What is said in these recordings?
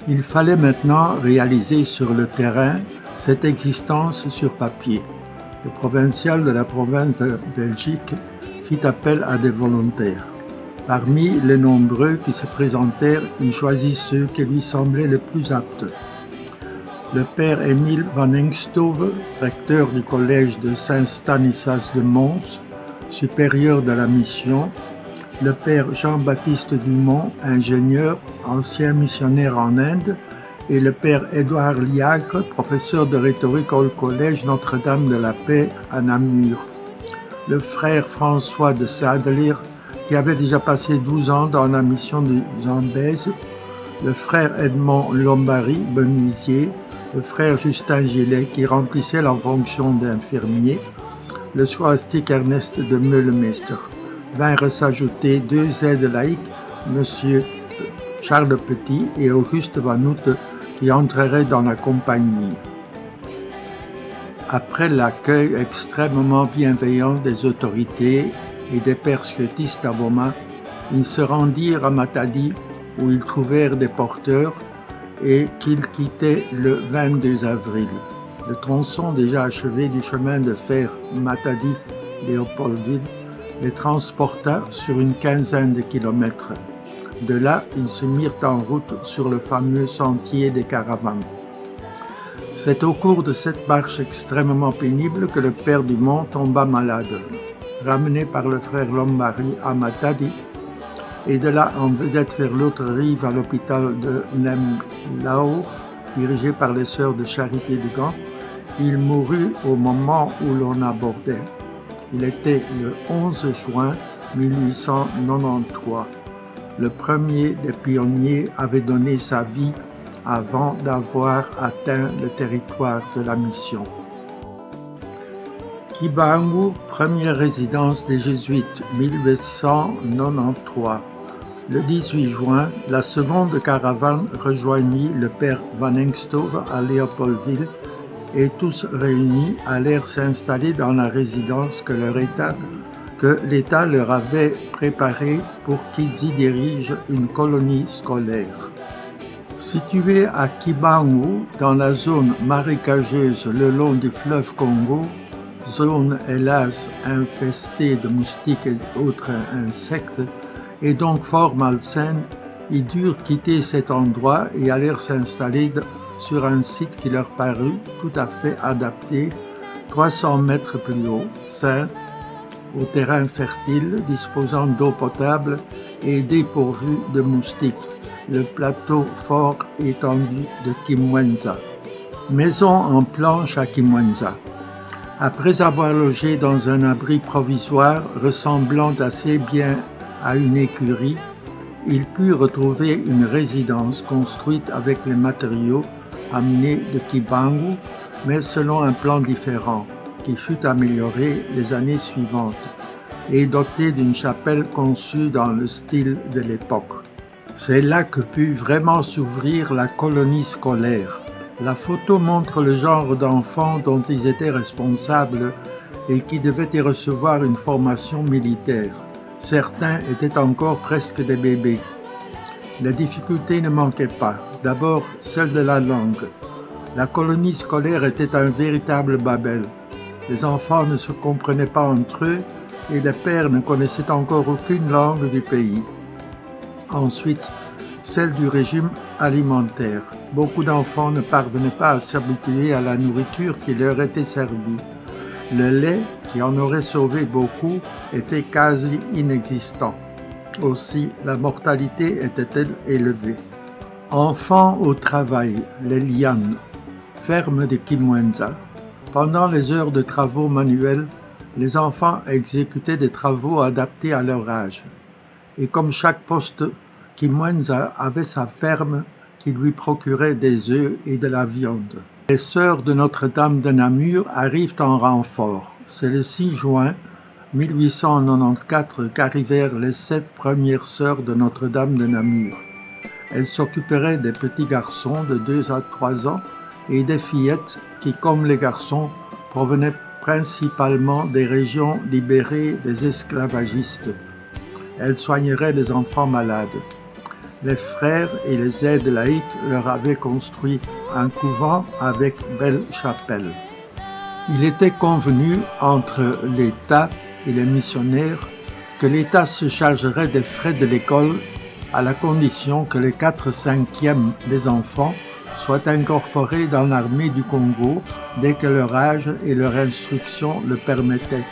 Il fallait maintenant réaliser sur le terrain cette existence sur papier. Le provincial de la province de Belgique fit appel à des volontaires. Parmi les nombreux qui se présentèrent, il choisit ceux qui lui semblaient les plus aptes. Le père Émile van Engstove, recteur du collège de Saint-Stanislas de Mons, supérieur de la mission, le père Jean-Baptiste Dumont, ingénieur, ancien missionnaire en Inde, et le père Édouard Liagre, professeur de rhétorique au collège Notre-Dame de la Paix à Namur. Le frère François de Sadler, qui avait déjà passé 12 ans dans la mission de Zambèze, le frère Edmond Lombary, menuisier, le frère Justin Gillet, qui remplissait la fonction d'infirmier, le scolastique Ernest de Meulemester. Vinrent s'ajouter deux aides laïques, M. Charles Petit et Auguste Van Hout, qui entreraient dans la compagnie. Après l'accueil extrêmement bienveillant des autorités et des pères scotistes à Boma, ils se rendirent à Matadi, où ils trouvèrent des porteurs et qu'ils quittaient le 22 avril. Le tronçon déjà achevé du chemin de fer Matadi-Léopoldville les transporta sur une quinzaine de kilomètres. De là, ils se mirent en route sur le fameux sentier des caravanes. C'est au cours de cette marche extrêmement pénible que le père Dumont tomba malade. Ramené par le frère Lombary à Matadi, et de là en vedette vers l'autre rive à l'hôpital de Nemlao, dirigé par les sœurs de Charité de Gand, il mourut au moment où l'on abordait. Il était le 11 juin 1893. Le premier des pionniers avait donné sa vie avant d'avoir atteint le territoire de la mission. Kibangu, première résidence des Jésuites, 1893. Le 18 juin, la seconde caravane rejoignit le père Van Engstove à Léopoldville et tous réunis allèrent s'installer dans la résidence que l'État leur avait préparée pour qu'ils y dirigent une colonie scolaire. Située à Kibangu, dans la zone marécageuse le long du fleuve Congo, zone hélas infestée de moustiques et autres insectes, et donc fort malsaine, ils durent quitter cet endroit et allèrent s'installer sur un site qui leur parut tout à fait adapté, 300 mètres plus haut, sain, au terrain fertile, disposant d'eau potable et dépourvu de moustiques, le plateau fort étendu de Kimwenza. Maison en planche à Kimwenza. Après avoir logé dans un abri provisoire ressemblant assez bien à une écurie, il put retrouver une résidence construite avec les matériaux amenés de Kibangu, mais selon un plan différent, qui fut amélioré les années suivantes, et doté d'une chapelle conçue dans le style de l'époque. C'est là que put vraiment s'ouvrir la colonie scolaire. La photo montre le genre d'enfants dont ils étaient responsables et qui devaient y recevoir une formation militaire. Certains étaient encore presque des bébés. Les difficultés ne manquaient pas. D'abord, celle de la langue. La colonie scolaire était un véritable Babel. Les enfants ne se comprenaient pas entre eux et les pères ne connaissaient encore aucune langue du pays. Ensuite, celle du régime alimentaire. Beaucoup d'enfants ne parvenaient pas à s'habituer à la nourriture qui leur était servie. Le lait, qui en aurait sauvé beaucoup, était quasi inexistant. Aussi, la mortalité était-elle élevée. Enfants au travail, les lianes, ferme de Kimwenza. Pendant les heures de travaux manuels, les enfants exécutaient des travaux adaptés à leur âge. Et comme chaque poste, Kimwenza avait sa ferme qui lui procurait des œufs et de la viande. Les sœurs de Notre-Dame de Namur arrivent en renfort. C'est le 6 juin 1894 qu'arrivèrent les 7 premières sœurs de Notre-Dame de Namur. Elles s'occuperaient des petits garçons de 2 à 3 ans et des fillettes qui, comme les garçons, provenaient principalement des régions libérées des esclavagistes. Elles soigneraient les enfants malades. les frères et les aides laïques leur avaient construit un couvent avec belle chapelle. Il était convenu entre l'État et les missionnaires que l'État se chargerait des frais de l'école à la condition que les 4/5 des enfants soient incorporés dans l'armée du Congo dès que leur âge et leur instruction le permettaient.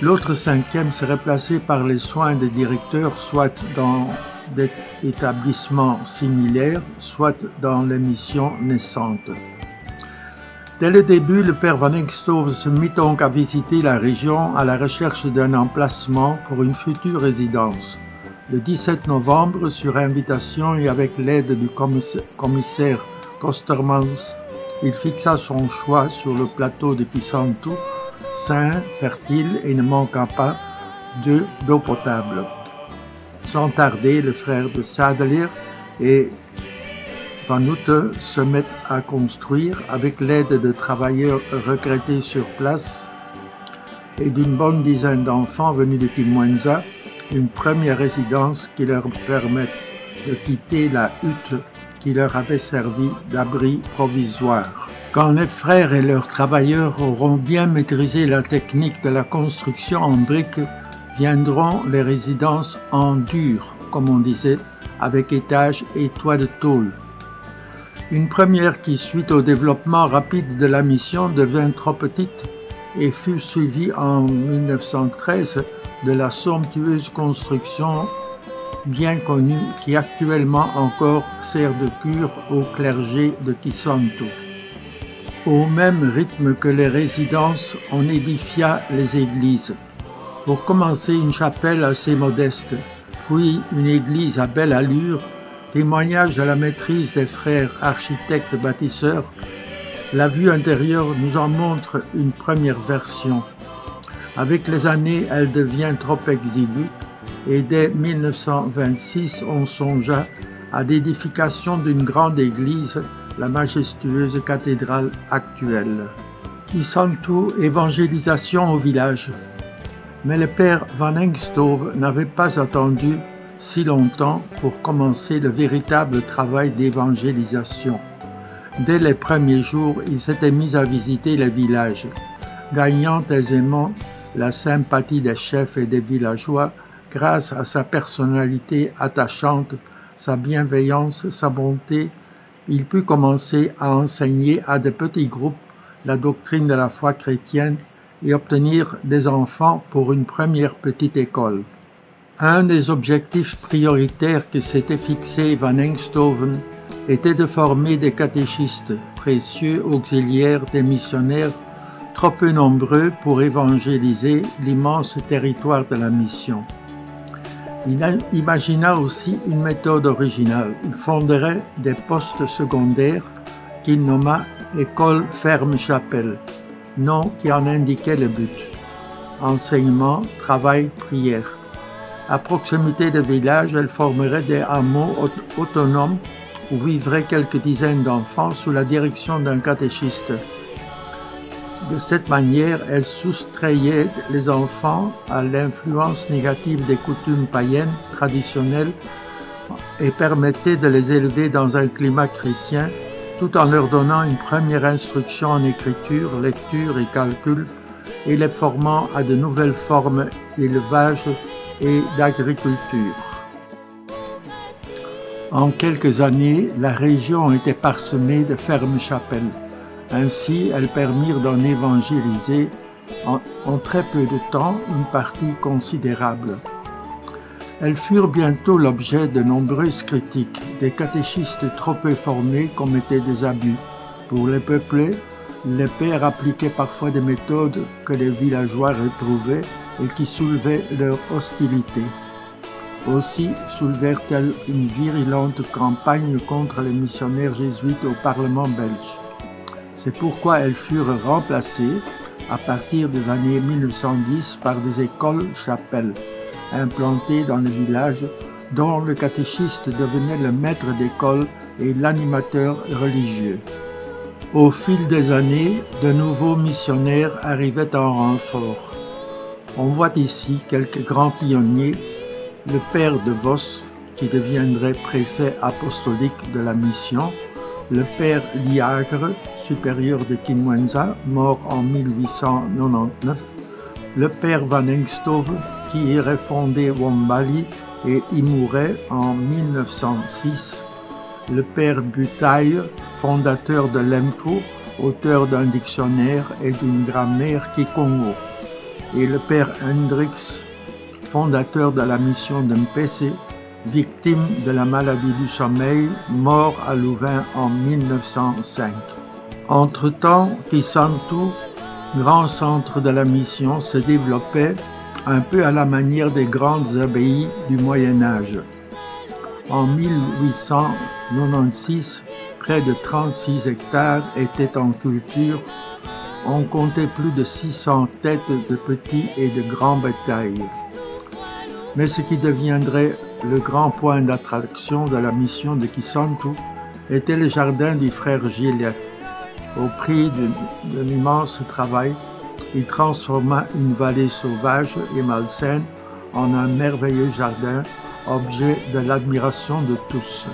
L'autre 5e serait placé par les soins des directeurs soit dans des établissements similaires, soit dans les missions naissantes. Dès le début, le père Van Engstove se mit donc à visiter la région à la recherche d'un emplacement pour une future résidence. Le 17 novembre, sur invitation et avec l'aide du commissaire Kostermans, il fixa son choix sur le plateau de Kisantu, sain, fertile et ne manquant pas d'eau potable. Sans tarder, le frère de Sadler et Van Houte se mettent à construire, avec l'aide de travailleurs retraités sur place et d'une bonne dizaine d'enfants venus de Kimwenza, une première résidence qui leur permette de quitter la hutte qui leur avait servi d'abri provisoire. Quand les frères et leurs travailleurs auront bien maîtrisé la technique de la construction en briques, viendront les résidences en dur, comme on disait, avec étages et toits de tôle. Une première qui, suite au développement rapide de la mission, devint trop petite et fut suivie en 1913 de la somptueuse construction bien connue qui actuellement encore sert de cure au clergé de Kisantu. Au même rythme que les résidences, on édifia les églises. Pour commencer, une chapelle assez modeste, puis une église à belle allure, témoignage de la maîtrise des frères architectes bâtisseurs. La vue intérieure nous en montre une première version. Avec les années, elle devient trop exiguë et dès 1926, on songea à l'édification d'une grande église, la majestueuse cathédrale actuelle. Kisantu, évangélisation au village. Mais le père Van Engstove n'avait pas attendu si longtemps pour commencer le véritable travail d'évangélisation. Dès les premiers jours, il s'était mis à visiter les villages, gagnant aisément la sympathie des chefs et des villageois grâce à sa personnalité attachante, sa bienveillance, sa bonté. Il put commencer à enseigner à de petits groupes la doctrine de la foi chrétienne et obtenir des enfants pour une première petite école. Un des objectifs prioritaires que s'était fixé Van Engstoven était de former des catéchistes, précieux auxiliaires des missionnaires, trop peu nombreux pour évangéliser l'immense territoire de la mission. Il imagina aussi une méthode originale. Il fonderait des postes secondaires qu'il nomma École Ferme Chapelle, nom qui en indiquait le but. Enseignement, travail, prière. À proximité des villages, elle formerait des hameaux autonomes où vivraient quelques dizaines d'enfants sous la direction d'un catéchiste. De cette manière, elle soustrayait les enfants à l'influence négative des coutumes païennes traditionnelles et permettait de les élever dans un climat chrétien tout en leur donnant une première instruction en écriture, lecture et calcul et les formant à de nouvelles formes d'élevage et d'agriculture. En quelques années, la région était parsemée de fermes chapelles. Ainsi, elles permirent d'en évangéliser en très peu de temps une partie considérable. Elles furent bientôt l'objet de nombreuses critiques. Des catéchistes trop peu formés commettaient des abus. Pour les peupler, les pères appliquaient parfois des méthodes que les villageois réprouvaient et qui soulevaient leur hostilité. Aussi soulevèrent-elles une virulente campagne contre les missionnaires jésuites au Parlement belge. C'est pourquoi elles furent remplacées, à partir des années 1910, par des écoles-chapelles, implantées dans les villages, dont le catéchiste devenait le maître d'école et l'animateur religieux. Au fil des années, de nouveaux missionnaires arrivaient en renfort. On voit ici quelques grands pionniers, le père de Vos, qui deviendrait préfet apostolique de la mission, le père Liagre, supérieur de Kimwenza, mort en 1899, le père Van Engstove, qui irait fonder Wombali et y mourrait en 1906, le père Butaille, fondateur de l'Emfo, auteur d'un dictionnaire et d'une grammaire kikongo, et le père Hendricks, fondateur de la mission de Mpese, victime de la maladie du sommeil, mort à Louvain en 1905. Entre-temps, Kisantu, grand centre de la mission, se développait un peu à la manière des grandes abbayes du Moyen Âge. En 1896, près de 36 hectares étaient en culture. On comptait plus de 600 têtes de petits et de grands bétail. Mais ce qui deviendrait le grand point d'attraction de la mission de Kisantu était le jardin du frère Gillet. Au prix d'un immense travail, il transforma une vallée sauvage et malsaine en un merveilleux jardin, objet de l'admiration de tous.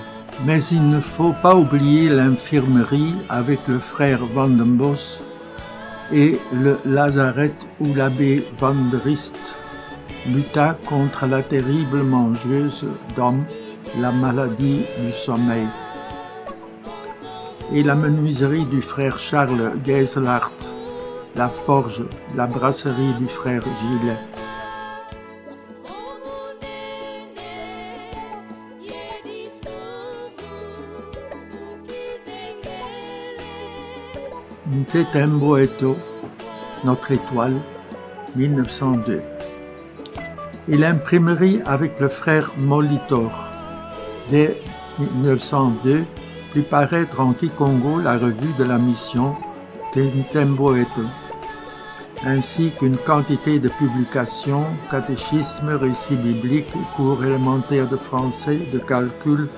Mais il ne faut pas oublier l'infirmerie avec le frère Van den Bos et le lazaret où l'abbé Van der Rist lutta contre la terrible mangeuse d'hommes, la maladie du sommeil. Et la menuiserie du frère Charles Geiselhardt, la forge, la brasserie du frère Gillet. Ntetemboeto, notre étoile, 1902. Et l'imprimerie avec le frère Molitor. Dès 1902, fit paraître en Kikongo la revue de la mission Ntemboeto, ainsi qu'une quantité de publications, catéchismes, récits bibliques, cours élémentaires de français, de calcul,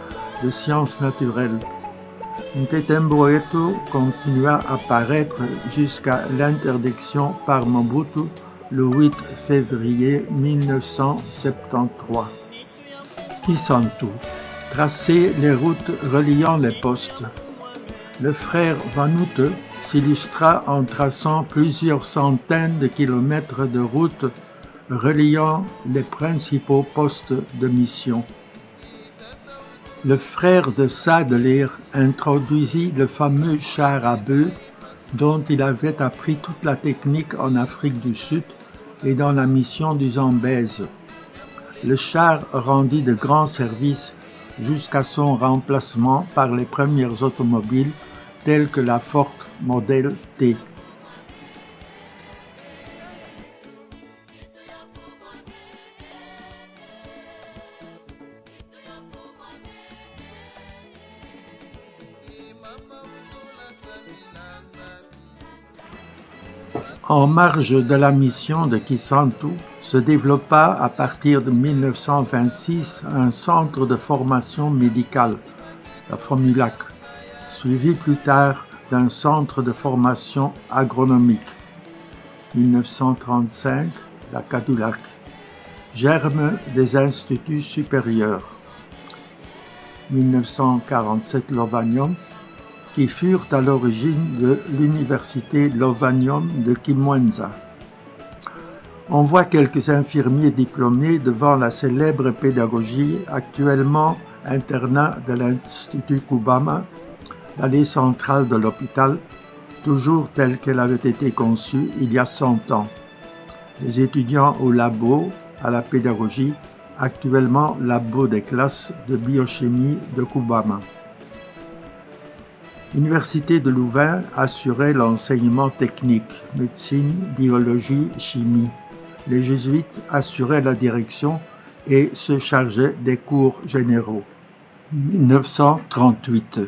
de sciences naturelles. Ntetemboeto continua à paraître jusqu'à l'interdiction par Mobutu le 8 février 1973. Kisantu, tracer les routes reliant les postes. Le frère Vanute s'illustra en traçant plusieurs centaines de kilomètres de routes reliant les principaux postes de mission. Le frère de Sadler introduisit le fameux char à bœufs dont il avait appris toute la technique en Afrique du Sud et dans la mission du Zambèze. Le char rendit de grands services jusqu'à son remplacement par les premières automobiles telles que la Ford Model T. En marge de la mission de Kisantu se développa à partir de 1926 un centre de formation médicale, la Formulac, suivi plus tard d'un centre de formation agronomique. 1935, la Kadulac, germe des instituts supérieurs. 1947, Lovanium, qui furent à l'origine de l'université Lovanium de Kimwenza. On voit quelques infirmiers diplômés devant la célèbre pédagogie, actuellement internat de l'Institut Kubama, l'allée centrale de l'hôpital, toujours telle qu'elle avait été conçue il y a 100 ans. Les étudiants au labo, à la pédagogie, actuellement labo des classes de biochimie de Kubama. L'Université de Louvain assurait l'enseignement technique, médecine, biologie, chimie. Les jésuites assuraient la direction et se chargeaient des cours généraux. 1938.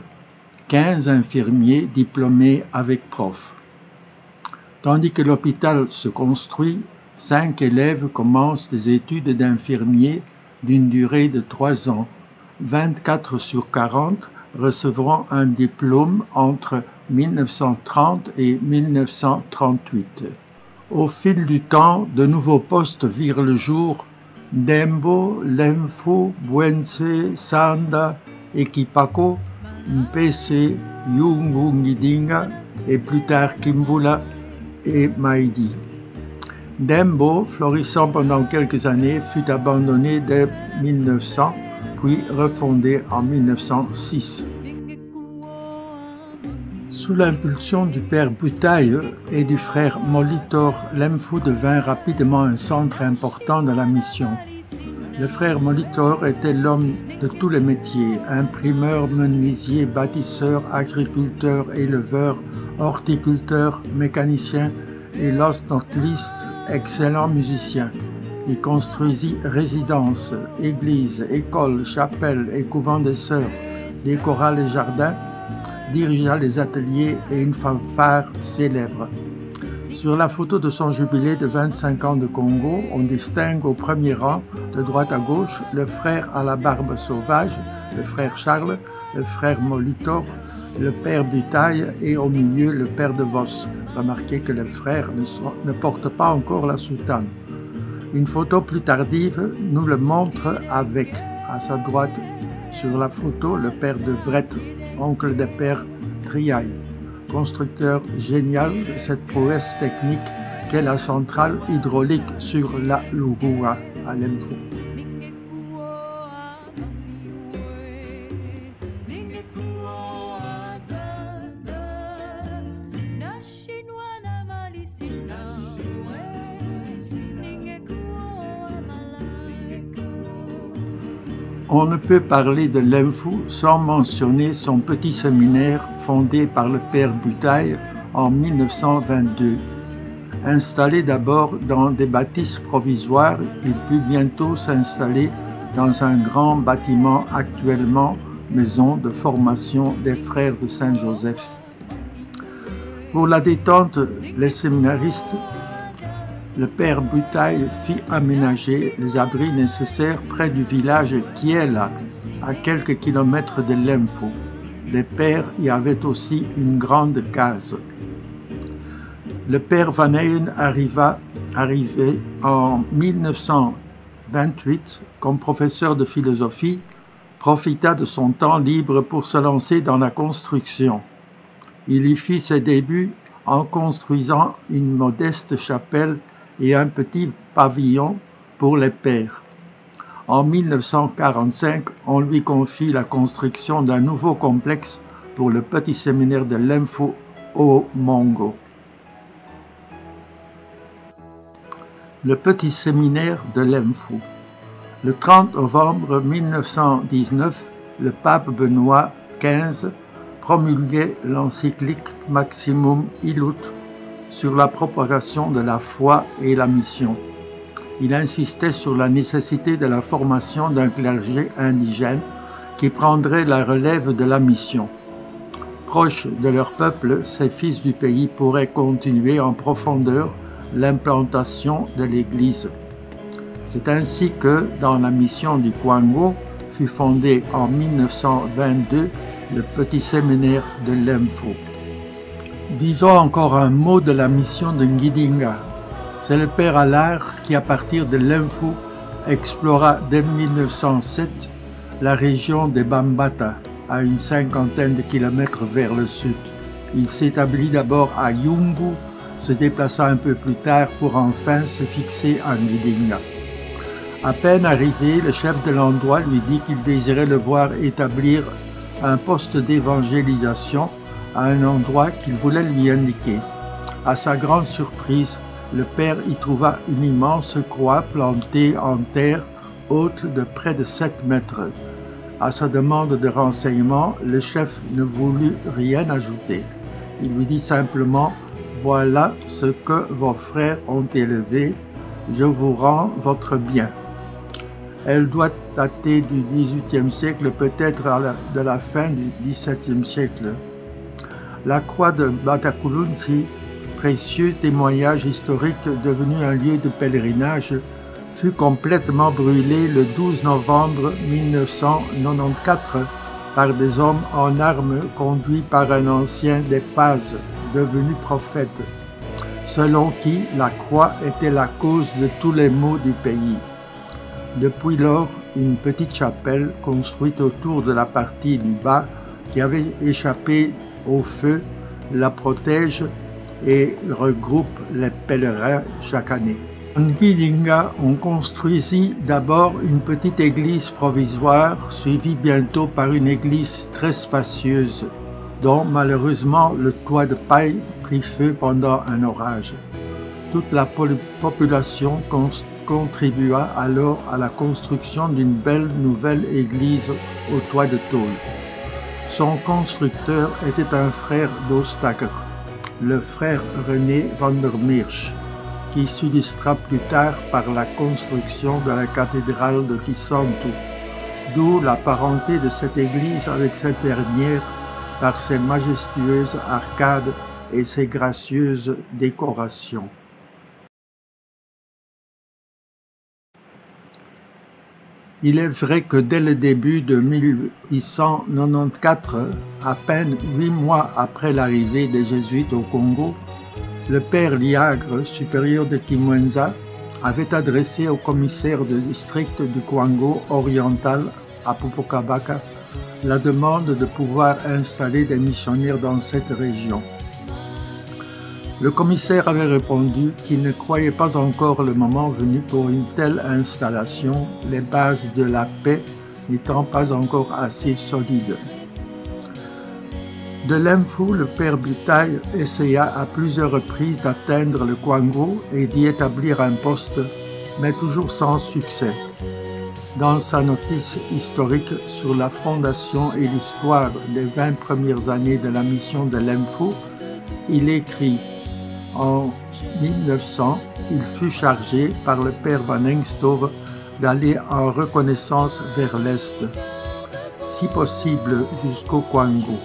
15 infirmiers diplômés avec prof. Tandis que l'hôpital se construit, 5 élèves commencent des études d'infirmiers d'une durée de 3 ans. 24 sur 40 recevront un diplôme entre 1930 et 1938. Au fil du temps, de nouveaux postes virent le jour Dembo, Lemfu, Buense, Sanda, Ekipako, Mpese, Yungu Ngidinga et plus tard Kimvula et Maïdi. Dembo, florissant pendant quelques années, fut abandonné dès 1900, puis refondé en 1906. Sous l'impulsion du père Butaï et du frère Molitor, Lemfu devint rapidement un centre important de la mission. Le frère Molitor était l'homme de tous les métiers, imprimeur, menuisier, bâtisseur, agriculteur, éleveur, horticulteur, mécanicien et last not least, excellent musicien. Il construisit résidences, églises, écoles, chapelles et couvents des sœurs, décora les jardins, dirigea les ateliers et une fanfare célèbre. Sur la photo de son jubilé de 25 ans de Congo, on distingue au premier rang, de droite à gauche, le frère à la barbe sauvage, le frère Charles, le frère Molitor, le père Butaï et au milieu le père de Vos. Remarquez que les frères ne portent pas encore la soutane. Une photo plus tardive nous le montre avec, à sa droite sur la photo, le père de Vret, oncle des pères Triaille, constructeur génial de cette prouesse technique qu'est la centrale hydraulique sur la Lugua à Lemfu. On ne peut parler de Lemfu sans mentionner son petit séminaire fondé par le père Butaï en 1922. Installé d'abord dans des bâtisses provisoires, il put bientôt s'installer dans un grand bâtiment actuellement maison de formation des frères de Saint-Joseph. Pour la détente, les séminaristes, le père Butaï fit aménager les abris nécessaires près du village Kiela, à quelques kilomètres de Lemfu. Les pères y avaient aussi une grande case. Le père Van Heyen arrivé en 1928 comme professeur de philosophie, profita de son temps libre pour se lancer dans la construction. Il y fit ses débuts en construisant une modeste chapelle et un petit pavillon pour les pères. En 1945, on lui confie la construction d'un nouveau complexe pour le petit séminaire de Lemfu au Mongo. Le petit séminaire de Lemfu. Le 30 novembre 1919, le pape Benoît XV promulguait l'encyclique Maximum Ilut sur la propagation de la foi et la mission. Il insistait sur la nécessité de la formation d'un clergé indigène qui prendrait la relève de la mission. Proches de leur peuple, ces fils du pays pourraient continuer en profondeur l'implantation de l'Église. C'est ainsi que, dans la mission du Kwango, fut fondé en 1922 le petit séminaire de Lemfu. Disons encore un mot de la mission de Ngidinga. C'est le père Allard qui, à partir de Lemfu, explora dès 1907 la région des Bambata, à une cinquantaine de kilomètres vers le sud. Il s'établit d'abord à Yungu, se déplaça un peu plus tard pour enfin se fixer à Ngidinga. À peine arrivé, le chef de l'endroit lui dit qu'il désirait le voir établir un poste d'évangélisation à un endroit qu'il voulait lui indiquer. À sa grande surprise, le père y trouva une immense croix plantée en terre haute de près de 7 mètres. À sa demande de renseignements, le chef ne voulut rien ajouter. Il lui dit simplement « Voilà ce que vos frères ont élevé, je vous rends votre bien ». Elle doit dater du XVIIIe siècle, peut-être de la fin du XVIIe siècle. La croix de Batakulunsi, précieux témoignage historique devenu un lieu de pèlerinage, fut complètement brûlée le 12 novembre 1994 par des hommes en armes conduits par un ancien des Phases, devenu prophète, selon qui la croix était la cause de tous les maux du pays. Depuis lors, une petite chapelle construite autour de la partie du bas qui avait échappé au feu la protège et regroupe les pèlerins chaque année. En Gilinga, on construisit d'abord une petite église provisoire, suivie bientôt par une église très spacieuse, dont malheureusement le toit de paille prit feu pendant un orage. Toute la population contribua alors à la construction d'une belle nouvelle église au toit de tôle. Son constructeur était un frère d'Oostakker, le frère René van der Meersch, qui s'illustra plus tard par la construction de la cathédrale de Kisantu, d'où la parenté de cette église avec cette dernière par ses majestueuses arcades et ses gracieuses décorations. Il est vrai que dès le début de 1894, à peine 8 mois après l'arrivée des Jésuites au Congo, le père Liagre, supérieur de Kimwenza, avait adressé au commissaire de district du Kwango oriental à Popokabaka la demande de pouvoir installer des missionnaires dans cette région. Le commissaire avait répondu qu'il ne croyait pas encore le moment venu pour une telle installation, les bases de la paix n'étant pas encore assez solides. De Lemfou, le père Butaille essaya à plusieurs reprises d'atteindre le Kwango et d'y établir un poste, mais toujours sans succès. Dans sa notice historique sur la fondation et l'histoire des 20 premières années de la mission de Lemfou, il écrit « En 1900, il fut chargé par le père Van Engstove d'aller en reconnaissance vers l'Est, si possible jusqu'au Kwango,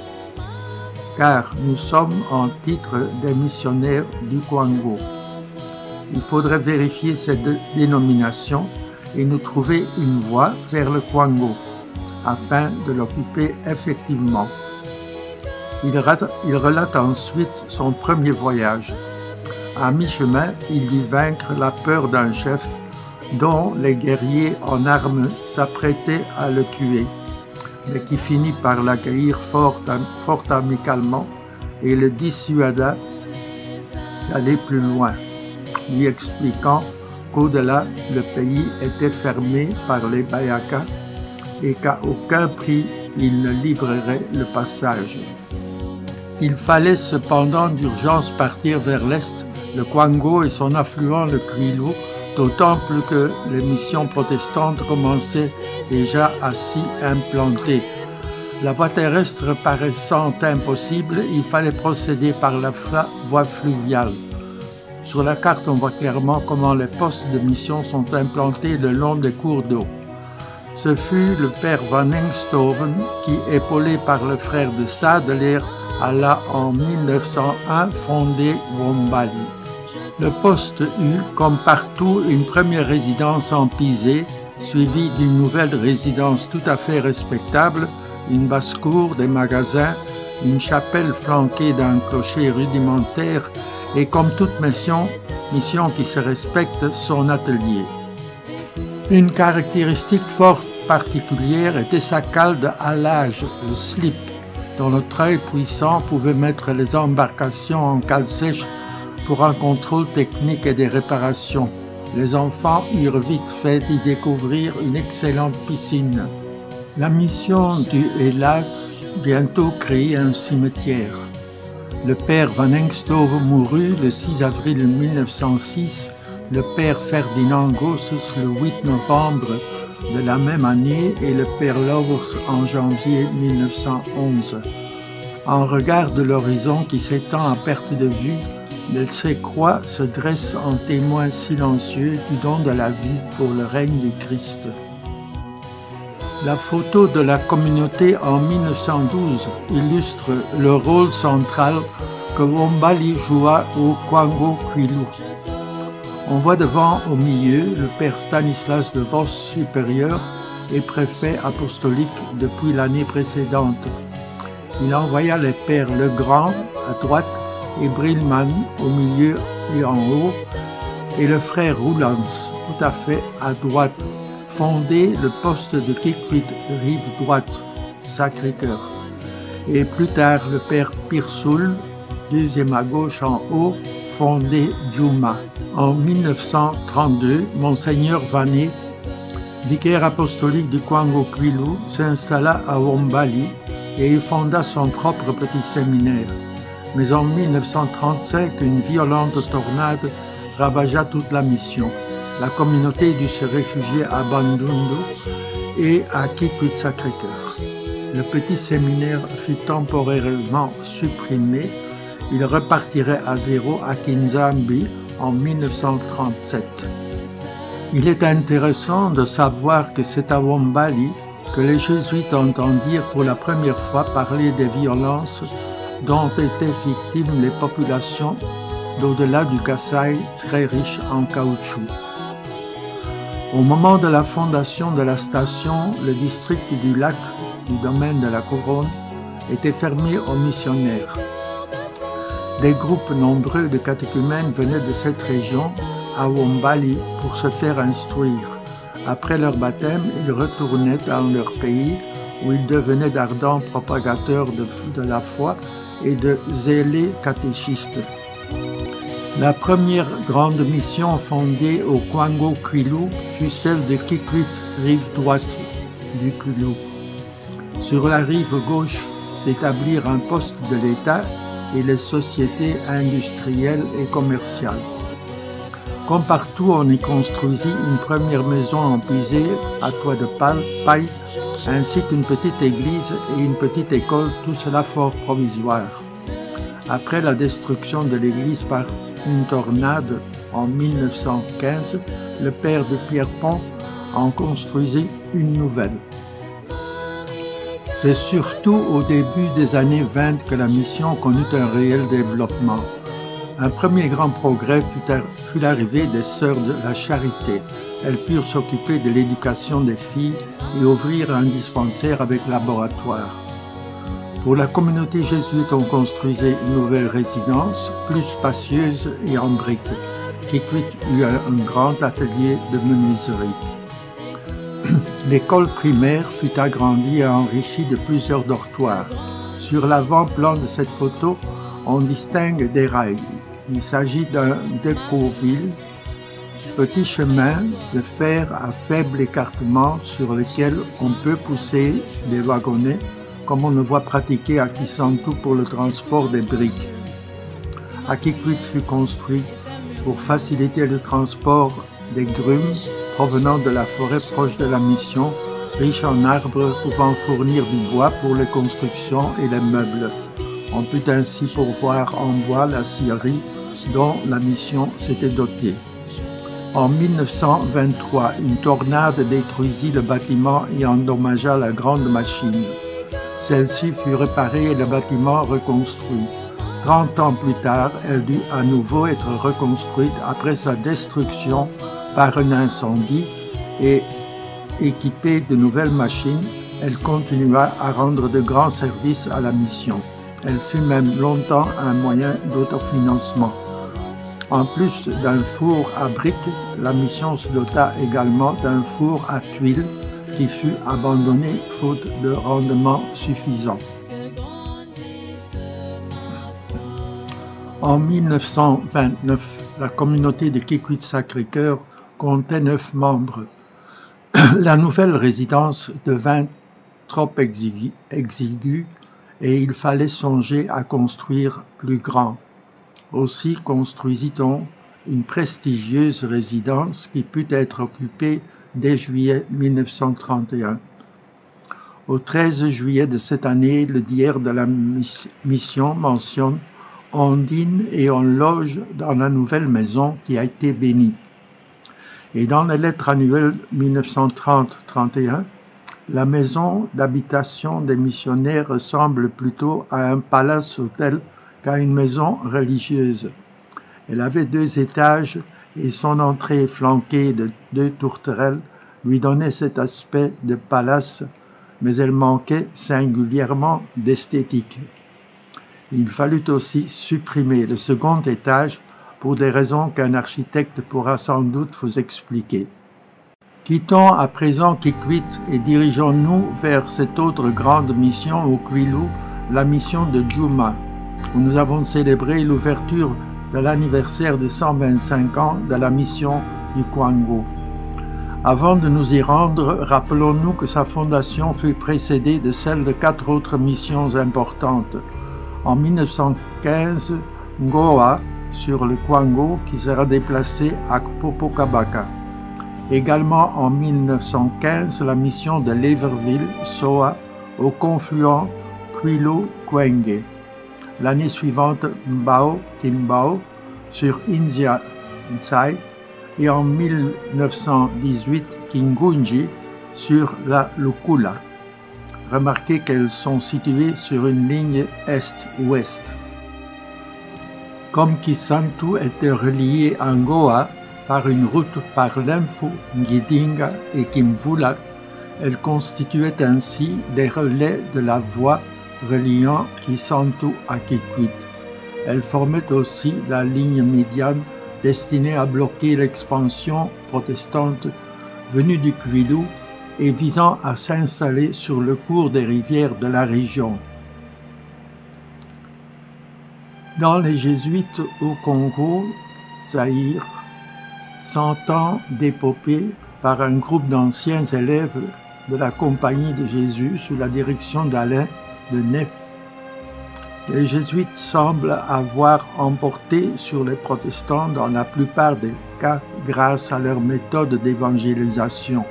car nous sommes en titre des missionnaires du Kwango. Il faudrait vérifier cette dénomination et nous trouver une voie vers le Kwango, afin de l'occuper effectivement. » Il relate ensuite son premier voyage. À mi-chemin, il dut vaincre la peur d'un chef dont les guerriers en armes s'apprêtaient à le tuer, mais qui finit par l'accueillir fort amicalement et le dissuada d'aller plus loin, lui expliquant qu'au-delà, le pays était fermé par les Bayaka et qu'à aucun prix il ne livrerait le passage. Il fallait cependant d'urgence partir vers l'est, le Kwango et son affluent le Kwilu, d'autant plus que les missions protestantes commençaient déjà à s'y implanter. La voie terrestre paraissant impossible, il fallait procéder par la voie fluviale. Sur la carte, on voit clairement comment les postes de mission sont implantés le long des cours d'eau. Ce fut le père Van Engstoven qui, épaulé par le frère de Sadler, alla en 1901 fonder Wombali. Le poste eut, comme partout, une première résidence en pisé, suivie d'une nouvelle résidence tout à fait respectable, une basse-cour, des magasins, une chapelle flanquée d'un clocher rudimentaire et, comme toute mission qui se respecte, son atelier. Une caractéristique fort particulière était sa cale de halage, le slip, dont le treuil puissant pouvait mettre les embarcations en cale sèche pour un contrôle technique et des réparations. Les enfants eurent vite fait d'y découvrir une excellente piscine. La mission dut hélas bientôt créer un cimetière. Le père Van Engstove mourut le 6 avril 1906, le père Ferdinand Gossus le 8 novembre de la même année et le père Lovers en janvier 1911. En regard de l'horizon qui s'étend à perte de vue, ces croix se dressent en témoin silencieux du don de la vie pour le règne du Christ. La photo de la communauté en 1912 illustre le rôle central que Wombali joua au Kwango Kwilu. On voit devant, au milieu, le père Stanislas de Vos supérieur et préfet apostolique depuis l'année précédente. Il envoya les pères Legrand à droite et Brillman au milieu et en haut, et le frère Roulans tout à fait à droite, fondé le poste de Kikwit rive droite, Sacré-Cœur. Et plus tard, le père Pirsoul, deuxième à gauche en haut, fondé Djouma. En 1932, Monseigneur Vané, vicaire apostolique du Kwango-Kwilu, s'installa à Wombali et il fonda son propre petit séminaire. Mais en 1935, une violente tornade ravagea toute la mission. La communauté dut se réfugier à Bandundu et à Kikwit Sacré-Cœur. Le petit séminaire fut temporairement supprimé. Il repartirait à zéro à Kinzambi en 1937. Il est intéressant de savoir que c'est à Wombali que les jésuites entendirent pour la première fois parler des violences dont étaient victimes les populations d'au-delà du Kasaï, très riches en caoutchouc. Au moment de la fondation de la station, le district du lac du domaine de la Couronne était fermé aux missionnaires. Des groupes nombreux de catéchumènes venaient de cette région à Wombali pour se faire instruire. Après leur baptême, ils retournaient dans leur pays où ils devenaient d'ardents propagateurs de la foi et de zélés catéchistes. La première grande mission fondée au Kwango-Kwilu fut celle de Kikwit, rive droite du Kwilu. Sur la rive gauche s'établirent un poste de l'État et les sociétés industrielles et commerciales. Comme partout, on y construisit une première maison en pisé à toit de paille, ainsi qu'une petite église et une petite école, tout cela fort provisoire. Après la destruction de l'église par une tornade en 1915, le père de Pierrepont en construisit une nouvelle. C'est surtout au début des années 20 que la mission connut un réel développement. Un premier grand progrès fut l'arrivée des Sœurs de la Charité. Elles purent s'occuper de l'éducation des filles et ouvrir un dispensaire avec laboratoire. Pour la communauté jésuite, on construisait une nouvelle résidence, plus spacieuse et en briques. Kikwit eut un grand atelier de menuiserie. L'école primaire fut agrandie et enrichie de plusieurs dortoirs. Sur l'avant-plan de cette photo, on distingue des rails. Il s'agit d'un décoville, petit chemin de fer à faible écartement sur lequel on peut pousser des wagonnets, comme on le voit pratiquer à Kisantu pour le transport des briques. Kikwit fut construit pour faciliter le transport des grumes provenant de la forêt proche de la mission, riche en arbres pouvant fournir du bois pour les constructions et les meubles. On put ainsi pourvoir en bois la scierie dont la mission s'était dotée. En 1923, une tornade détruisit le bâtiment et endommagea la grande machine. Celle-ci fut réparée et le bâtiment reconstruit. 30 ans plus tard, elle dut à nouveau être reconstruite après sa destruction par un incendie et équipée de nouvelles machines, elle continua à rendre de grands services à la mission. Elle fut même longtemps un moyen d'autofinancement. En plus d'un four à briques, la mission se dota également d'un four à tuiles qui fut abandonné faute de rendement suffisant. En 1929, la communauté de Kikwit Sacré-Cœur comptait 9 membres. La nouvelle résidence devint trop exiguë et il fallait songer à construire plus grand. Aussi construisit-on une prestigieuse résidence qui put être occupée dès juillet 1931. Au 13 juillet de cette année, le diaire de la mission mentionne « On dîne et on loge dans la nouvelle maison qui a été bénie ». Et dans les lettres annuelles 1930-31, la maison d'habitation des missionnaires ressemble plutôt à un palace-hôtel qu'à une maison religieuse. Elle avait 2 étages et son entrée flanquée de 2 tourterelles lui donnait cet aspect de palace, mais elle manquait singulièrement d'esthétique. Il fallut aussi supprimer le second étage pour des raisons qu'un architecte pourra sans doute vous expliquer. Quittons à présent Kikwit et dirigeons-nous vers cette autre grande mission au Kwilu, la mission de Djouma, où nous avons célébré l'ouverture de l'anniversaire des 125 ans de la mission du Kwango. Avant de nous y rendre, rappelons-nous que sa fondation fut précédée de celle de 4 autres missions importantes. En 1915, Ngoa, sur le Kwango, qui sera déplacé à Popokabaka. Également en 1915, la mission de Libreville, Soa, au confluent Kwilu-Kwenge. L'année suivante, Mbao, Kimbao, sur Inzia Nsai, et en 1918, Kingunji, sur la Lukula. Remarquez qu'elles sont situées sur une ligne est-ouest. Comme Kisantu était relié à Ngoa par une route par Lemfu, Ngidinga et Kimvula, elle constituait ainsi les relais de la voie reliant Kisantu à Kikwit. Elle formait aussi la ligne médiane destinée à bloquer l'expansion protestante venue du Kwilu et visant à s'installer sur le cours des rivières de la région. Dans les Jésuites au Congo, Zaïre, 100 ans d'épopée par un groupe d'anciens élèves de la Compagnie de Jésus sous la direction d'Alain de Neff. Les Jésuites semblent avoir emporté sur les protestants dans la plupart des cas grâce à leur méthode d'évangélisation.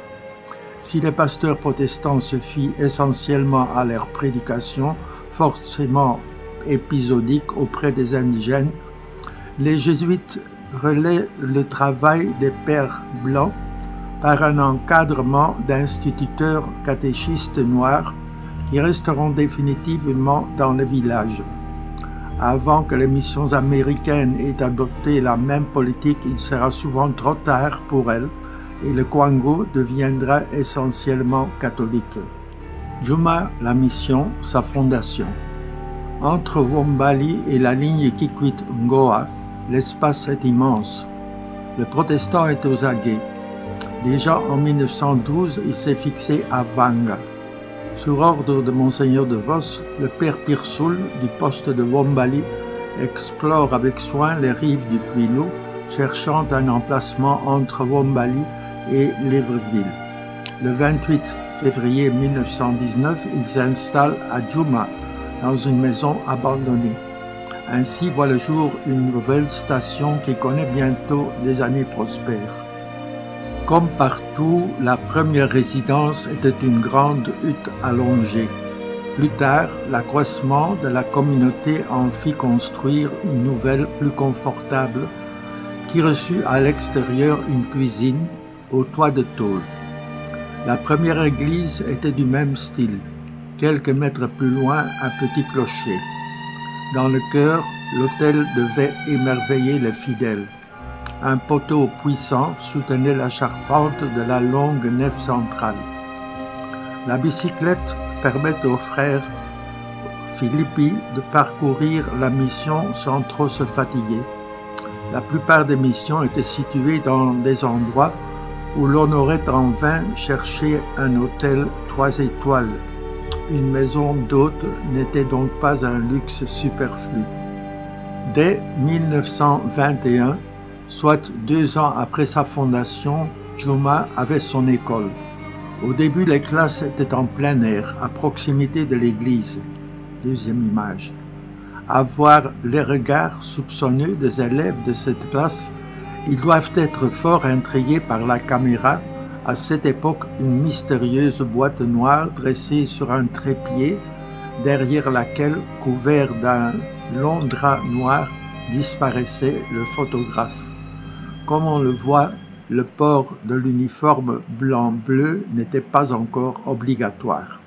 Si les pasteurs protestants se fient essentiellement à leur prédication, forcément épisodique auprès des indigènes, les jésuites relaient le travail des pères blancs par un encadrement d'instituteurs catéchistes noirs qui resteront définitivement dans le village. Avant que les missions américaines aient adopté la même politique, il sera souvent trop tard pour elles et le Kwango deviendra essentiellement catholique. Djouma, la mission, sa fondation. Entre Wombali et la ligne Kikwit-Ngoa, l'espace est immense. Le protestant est aux aguets. Déjà en 1912, il s'est fixé à Vanga. Sur ordre de Monseigneur de Vos, le père Pirsoul du poste de Wombali explore avec soin les rives du Kwilu, cherchant un emplacement entre Wombali et Libreville. Le 28 février 1919, il s'installe à Djouma, dans une maison abandonnée. Ainsi voit le jour une nouvelle station qui connaît bientôt des années prospères. Comme partout, la première résidence était une grande hutte allongée. Plus tard, l'accroissement de la communauté en fit construire une nouvelle plus confortable qui reçut à l'extérieur une cuisine au toit de tôle. La première église était du même style. Quelques mètres plus loin, un petit clocher. Dans le chœur, l'autel devait émerveiller les fidèles. Un poteau puissant soutenait la charpente de la longue nef centrale. La bicyclette permet aux frères Philippi de parcourir la mission sans trop se fatiguer. La plupart des missions étaient situées dans des endroits où l'on aurait en vain cherché un hôtel 3 étoiles. Une maison d'hôte n'était donc pas un luxe superflu. Dès 1921, soit 2 ans après sa fondation, Djouma avait son école. Au début, les classes étaient en plein air, à proximité de l'église. Deuxième image. À voir les regards soupçonneux des élèves de cette classe, ils doivent être fort intrigués par la caméra. À cette époque, une mystérieuse boîte noire dressée sur un trépied, derrière laquelle, couvert d'un long drap noir, disparaissait le photographe. Comme on le voit, le port de l'uniforme blanc-bleu n'était pas encore obligatoire.